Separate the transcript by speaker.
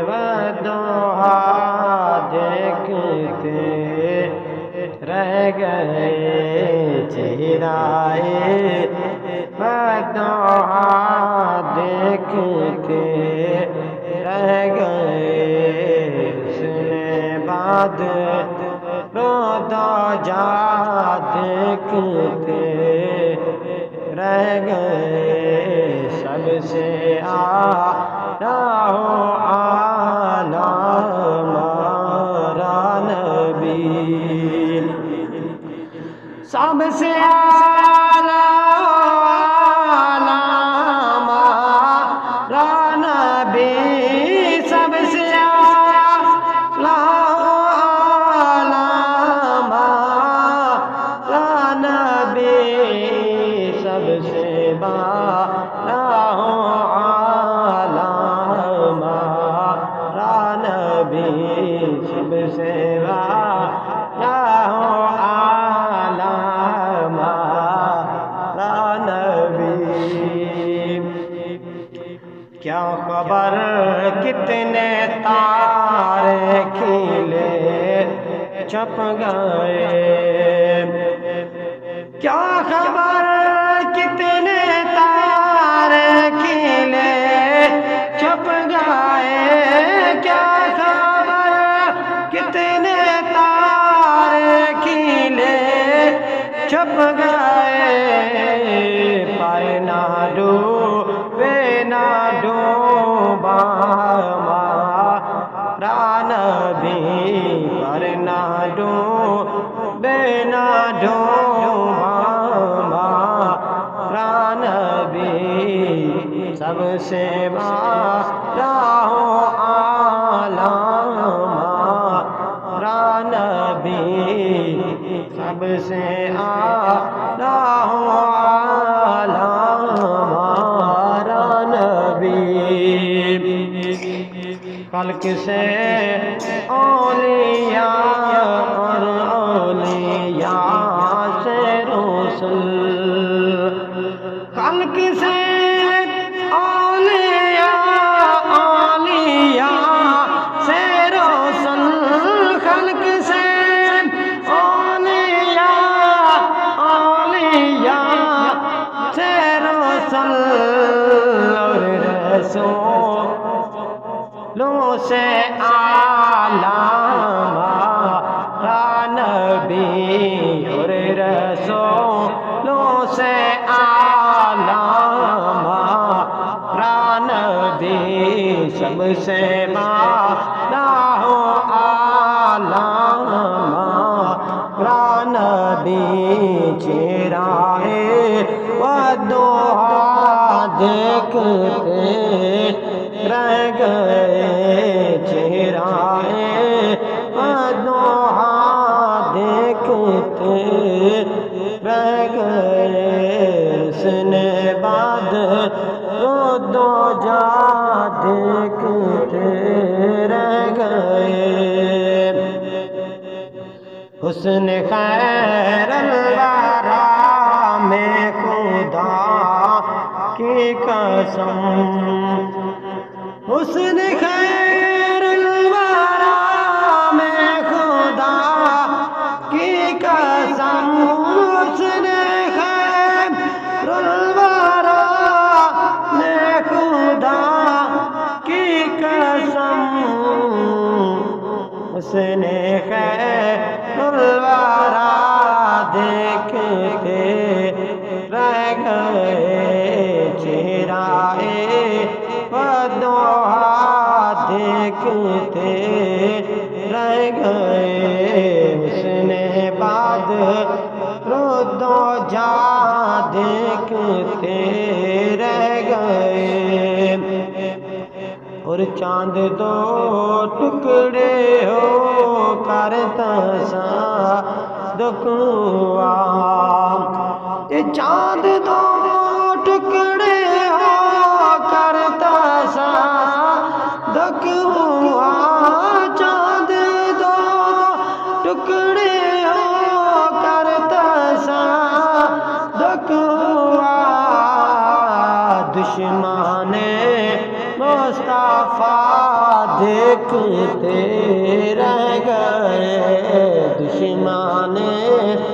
Speaker 1: ودوہا دیکھتے رہ گئے چہرائے ودوہا دیکھتے رہ گئے اس نے بعد رودا جا دیکھتے رہ گئے سب سے آلہ اعلیٰ ہمارا نبی سب سے اعلیٰ ہمارا نبی سب سے اعلیٰ ہمارا نبی سب سے سب سے ہمارا نبی کیا خبر کتنے تارے کھلے چھپ گئے کیا خبر کتنے تارے کھلے چھپ گئے کیا خبر کتنے تارے کھلے چھپ گئے پر نہ ڈوبے نہ ڈوبا ہمارا نبی پر نہ ڈوبے نہ ڈوبا ہمارا نبی سب سے اعلیٰ ہمارا نبی سب سے اعلیٰ ہمارا نبی خلق سے اولیاء اور اولیاء سے رسل خلق سے رسولوں سے اعلیٰ ہمارا نبی اور رسولوں سے اعلیٰ ہمارا نبی سب سے اعلیٰ ہمارا نبی چہرائے ودوہا دیکھتے رہ گئے چہرائے ودوہا دیکھتے رہ گئے اس نے بعد رودا جا دیکھتے رہ گئے حسن خیر الورا میں خدا کی قسم حسن خیر الورا میں خدا کی قسم حسن خیر الورا میں خدا کی قسم حسن خیر الورا دیکھتے رہ گئے چہرائے ودوہا دیکھتے رہ گئے اس نے بعد رودا جا دیکھتے رہ گئے اور چاند دو ٹکڑے ہو کر تصادق ہوا یہ چاند دو ٹکڑے ہو کر تصادق ہوا چاند دو ٹکڑے ہو کر تصادق ہوا دشمن مصطفیٰ دیکھتے رہ گئے دشمن